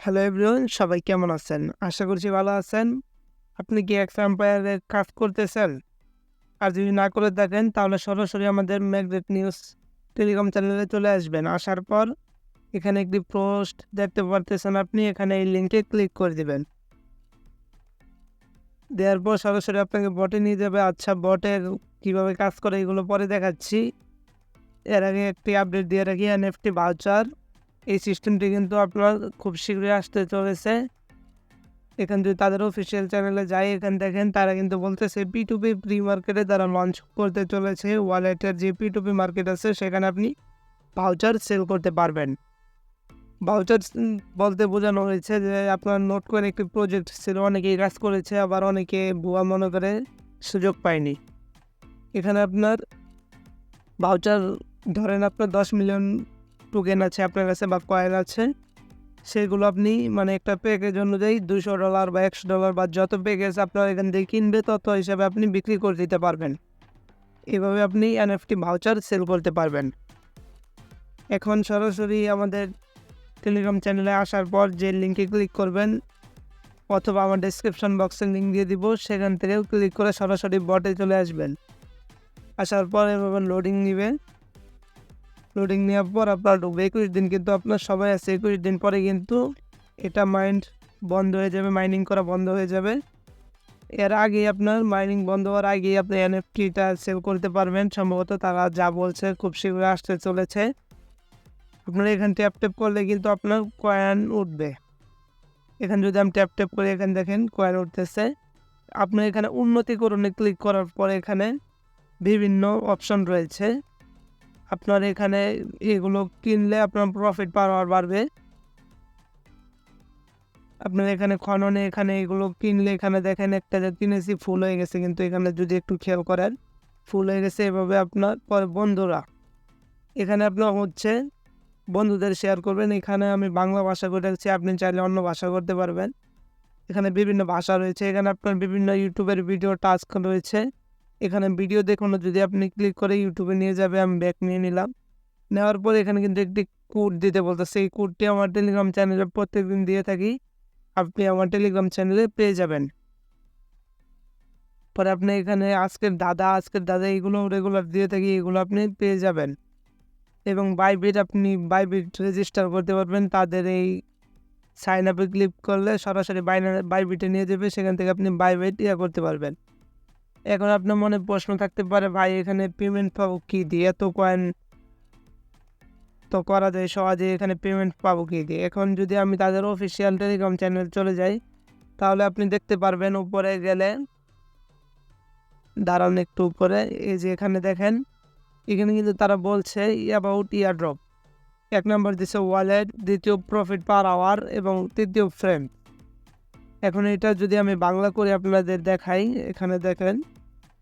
Hello everyone, সবাই কেমন আছেন? আশা করছি ভালো আছেন। আপনি কি এক্স এম্পায়ারে কাজ করতেছেন? আর যদি না করে থাকেন তাহলে সরাসরি আমাদের ম্যাগনেট নিউজ টেলিগ্রাম চ্যানেলে চলে আসবেন। আসার পর এখানে একটি পোস্ট দেখতে পারতেছেন, আপনি এখানে এই লিঙ্কে ক্লিক করে দিবেন। দেওয়ার পর সরাসরি আপনাকে বটে নিয়ে যাবে। আচ্ছা, বটের কীভাবে কাজ করে এগুলো পরে দেখাচ্ছি। এর আগে একটি আপডেট দিয়ে রাখি, এনএফটি ভাউচার এই সিস্টেমটি কিন্তু আপনার খুব শীঘ্রই আসতে চলেছে। এখান যদি তাদের অফিসিয়াল চ্যানেলে যাই, এখান দেখেন তারা কিন্তু বলতেছে P2P প্রি মার্কেটে তারা লঞ্চ করতে চলেছে। ওয়ালেটের যে P2P মার্কেট আছে সেখানে আপনি ভাউচার সেল করতে পারবেন। ভাউচার বলতে বোঝানো হয়েছে যে আপনার নোট করে একটি প্রজেক্ট ছিল, অনেকেই কাজ করেছে, আবার অনেকে ভুয়া মনে করে সুযোগ পায়নি। এখানে আপনার ভাউচার ধরেন আপনার 10 মিলিয়ন টোকেন আছে আপনার কাছে বা কয়েন আছে, সেগুলো আপনি একটা প্যাকেজ অনুযায়ী $200 বা $100 বা যত প্যাকেজ আপনার এখান থেকে কিনবে তত হিসাবে আপনি বিক্রি করে দিতে পারবেন। এভাবে আপনি এনএফটি ভাউচার সেল করতে পারবেন। এখন সরাসরি আমাদের টেলিগ্রাম চ্যানেলে আসার পর যে লিঙ্কে ক্লিক করবেন, অথবা আমার ডেসক্রিপশন বক্সে লিঙ্ক দিয়ে দিব, সেখান থেকেও ক্লিক করে সরাসরি বটে চলে আসবেন। আসার পর এভাবে লোডিং নেবে। লোডিং নেওয়ার পর আপনার 21 দিন কিন্তু আপনার সবাই আছে। 21 দিন পরে কিন্তু এটা বন্ধ হয়ে যাবে, মাইনিং করা বন্ধ হয়ে যাবে। এর আগে আপনার মাইনিং বন্ধ হওয়ার আগেই আপনি এনএফটিটা সেল করতে পারবেন। সম্ভবত তারা যা বলছে খুব শীঘ্রই আসতে চলেছে। আপনারা এখান ট্যাপ করলে কিন্তু আপনার কয়েন উঠবে। এখানে যদি আমি ট্যাপ করে এখানে দেখেন কয়েন উঠতেছে। আপনার এখানে উন্নতিকরণে ক্লিক করার পরে এখানে বিভিন্ন অপশন রয়েছে। আপনার এখানে এগুলো কিনলে আপনার প্রফিট পাওয়ার বাড়বে। আপনার এখানে খননে এগুলো কিনলে এখানে দেখেন একটা যে কিনেছি ফুল হয়ে গেছে, কিন্তু এখানে যদি একটু খেয়াল করেন ফুল হয়ে গেছে। এভাবে আপনার পরে বন্ধুরা এখানে আপনার বন্ধুদের শেয়ার করবেন। এখানে আমি বাংলা ভাষা করে রাখছি, আপনি চাইলে অন্য ভাষা করতে পারবেন। এখানে বিভিন্ন ভাষা রয়েছে। এখানে আপনার বিভিন্ন ইউটিউবের ভিডিও টাস্ক রয়েছে। এখানে ভিডিও দেখুন যদি আপনি ক্লিক করে ইউটিউবে নিয়ে যাবে। আমি ব্যাক নিয়ে নিলাম। নেওয়ার পর এখানে কিন্তু একটি কোড দিতে বলতেছে। এই কোডটি আমার টেলিগ্রাম চ্যানেলে প্রত্যেকদিন দিয়ে থাকি, আপনি আমার টেলিগ্রাম চ্যানেলে পেয়ে যাবেন। পরে আপনি এখানে আজকের দাদা এগুলো রেগুলার দিয়ে থাকি, এগুলো আপনি পেয়ে যাবেন। এবং বাইবিট রেজিস্টার করতে পারবেন। তাদের এই সাইন আপে ক্লিক করলে সরাসরি বাইবিটে নিয়ে যাবে, সেখান থেকে আপনি বাইবিট করতে পারবেন। এখন আপনার মনে প্রশ্ন থাকতে পারে, ভাই এখানে পেমেন্ট পাবো কি দিয়ে? এত কয়েন তো করা যায় সহজে, এখানে পেমেন্ট পাবো কি দিয়ে? এখন যদি আমি তাদের অফিসিয়াল টেলিগ্রাম চ্যানেল চলে যাই, তাহলে আপনি দেখতে পারবেন উপরে গেলে, দাঁড়ান একটু উপরে, এই যে এখানে দেখেন, এখানে কিন্তু তারা বলছে অ্যাবাউট ইয়ারড্রপ। 1 নম্বর দিচ্ছে ওয়ালেট, দ্বিতীয় প্রফিট পার আওয়ার এবং তৃতীয় ফ্রেম। এখন এটা যদি আমি বাংলা করে আপনাদের দেখাই, এখানে দেখেন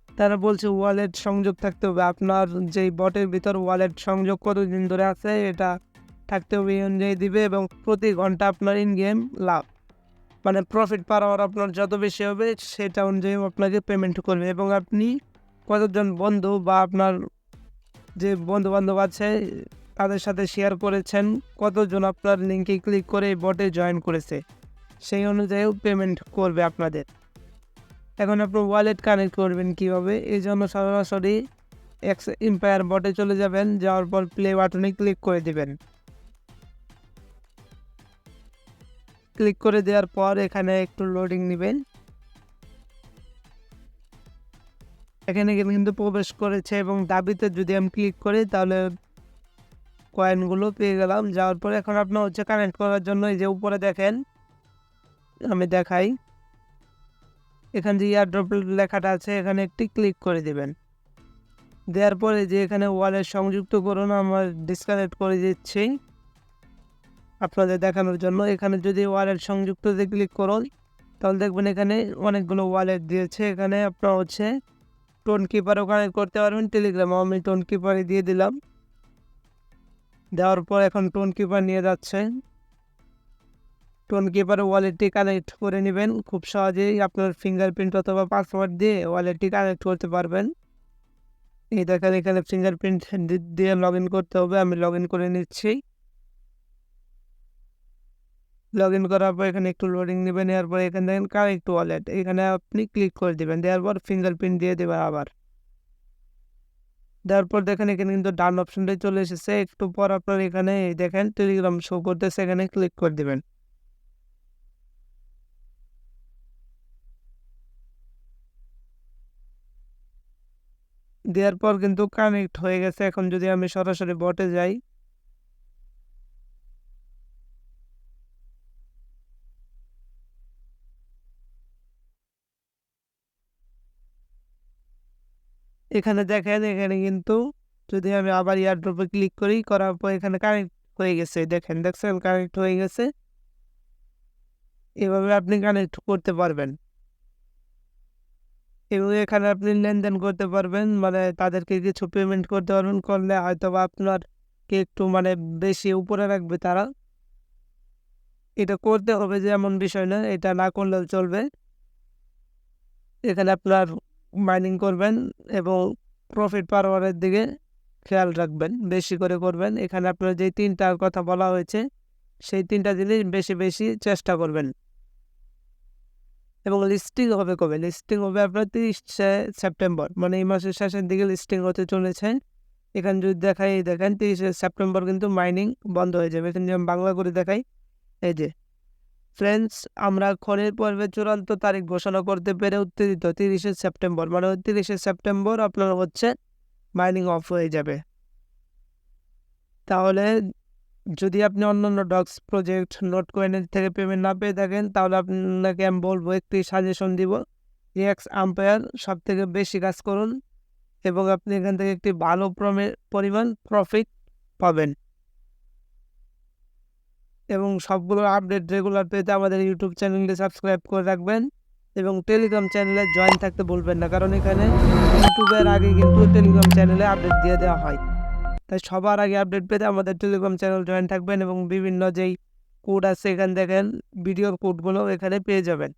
তারা বলছে ওয়ালেট সংযোগ থাকতে হবে। আপনার যেই বটের ভিতর ওয়ালেট সংযোগ কতদিন ধরে আছে এটা থাকতে হবে, এই অনুযায়ী দিবে। এবং প্রতি ঘন্টা আপনার ইন গেম লাভ প্রফিট পার আওয়ার আপনার যত বেশি হবে সেটা অনুযায়ী আপনাকে পেমেন্ট করবে। এবং আপনি কতজন বন্ধু বা আপনার যে বন্ধুবান্ধব আছে তাদের সাথে শেয়ার করেছেন, কতজন আপনার লিঙ্কে ক্লিক করে এই বটে জয়েন করেছে, সেই অনুযায়ীও পেমেন্ট করবে আপনাদের। এখন আপনার ওয়ালেট কানেক্ট করবেন কীভাবে? এই জন্য সরাসরি এক্স এম্পায়ার বটে চলে যাবেন। যাওয়ার পর প্লে বাটনে ক্লিক করে দেবেন। ক্লিক করে দেওয়ার পর এখানে একটু লোডিং নেবেন। এখানে কিন্তু প্রবেশ করেছে এবং দাবিতে যদি আমি ক্লিক করি তাহলে কয়েনগুলো পেয়ে গেলাম। যাওয়ার পরে এখন আপনার কানেক্ট করার জন্য এই যে উপরে দেখেন, আমি দেখাই, এখানে যে এয়ারড্রপ লেখাটা আছে এখানে একটি ক্লিক করে দেবেন। দেওয়ার পরে যে এখানে ওয়ালেট সংযুক্ত করুন, আমার ডিসকানেক্ট করে দিচ্ছি আপনাদের দেখানোর জন্য। এখানে যদি ওয়ালেট সংযুক্ততে ক্লিক করুন তাহলে দেখবেন এখানে অনেকগুলো ওয়ালেট দিয়েছে। এখানে আপনার টোন কিপারও কানেক্ট করতে পারবেন। টেলিগ্রামও আমি টোন কিপারে দিয়ে দিলাম। দেওয়ার পর এখন টোন কিপার নিয়ে যাচ্ছে। টোন কিপারে ওয়ালেটটি কানেক্ট করে নেবেন। খুব সহজেই আপনার ফিঙ্গারপ্রিন্ট অথবা পাসওয়ার্ড দিয়ে ওয়ালেটটি কানেক্ট করতে পারবেন। এই দেখেন এখানে ফিঙ্গারপ্রিন্ট দিয়ে লগ ইন করতে হবে, আমি লগ ইন করে নিচ্ছি। লগ ইন করার পর এখানে একটু লোডিং নেবেন, নেওয়ার পর এখানে দেখেন কানেক্ট ওয়ালেট, এখানে আপনি ক্লিক করে দেবেন, দেওয়ার পর ফিঙ্গারপ্রিন্ট দিয়ে দেবেন আবার। দেওয়ার পর দেখেন এখানে কিন্তু ডান অপশনটাই চলে এসেছে। একটু পর আপনার এখানে দেখেন টেলিগ্রাম শো করতেছে, এখানে ক্লিক করে দেবেন। দেওয়ার পর কিন্তু কানেক্ট হয়ে গেছে। এখন যদি আমি সরাসরি বটে যাই, এখানে দেখেন এখানে কিন্তু যদি আমি আবার এয়ারড্রপে ক্লিক করি, করার পর এখানে কানেক্ট হয়ে গেছে, দেখছেন কানেক্ট হয়ে গেছে। এভাবে আপনি কানেক্ট করতে পারবেন এবং এখানে আপনি লেনদেন করতে পারবেন, মানে তাদেরকে কিছু পেমেন্ট করতে পারবেন। করলে হয়তো বা আপনারকে একটু মানে বেশি উপরে রাখবে তারা। এটা করতে হবে যে এমন বিষয় না, এটা না করলেও চলবে। এখানে আপনার মাইনিং করবেন এবং প্রফিট পার আওয়ারের দিকে খেয়াল রাখবেন, বেশি করে করবেন। এখানে আপনার যে 3টার কথা বলা হয়েছে সেই 3টা জিনিস বেশি বেশি চেষ্টা করবেন। এবং লিস্টিং হবে কবে? লিস্টিং হবে আপনার 30 সেপ্টেম্বর, মানে এই মাসের শেষের দিকে লিস্টিং হতে চলেছে। এখানে যদি দেখাই, দেখেন 30 সেপ্টেম্বর কিন্তু মাইনিং বন্ধ হয়ে যাবে। এখানে আমি বাংলা করে দেখাই, এই যে ফ্রেন্ডস, আমরা খনির পর্বে চূড়ান্ত তারিখ ঘোষণা করতে পেরে উত্তেজিত। 30 সেপ্টেম্বর, মানে 30 সেপ্টেম্বর আপনার হচ্ছে মাইনিং অফ হয়ে যাবে। তাহলে যদি আপনি অন্যান্য ডক্স প্রজেক্ট নোট কয়েনের থেকে পেমেন্ট না পেয়ে থাকেন, তাহলে আপনাকে আমি বলবো, একটি সাজেশন দিব, এক্স আম্পায়ার সব থেকে বেশি কাজ করুন এবং আপনি এখান থেকে একটি ভালো পরিমাণ প্রফিট পাবেন। এবং সবগুলো আপডেট রেগুলার পেতে আমাদের ইউটিউব চ্যানেলটি সাবস্ক্রাইব করে রাখবেন এবং টেলিগ্রাম চ্যানেলে জয়েন থাকতে ভুলবেন না, কারণ এখানে ইউটিউবের আগে কিন্তু টেলিগ্রাম চ্যানেলে আপডেট দিয়ে দেওয়া হয়। তাই সবার আগে আপডেট পেতে আমাদের টেলিগ্রাম চ্যানেল জয়েন থাকবেন এবং বিভিন্ন যেই কোড আছে এখানে দেখেন ভিডিওর কোডগুলো এখানে পেয়ে যাবেন।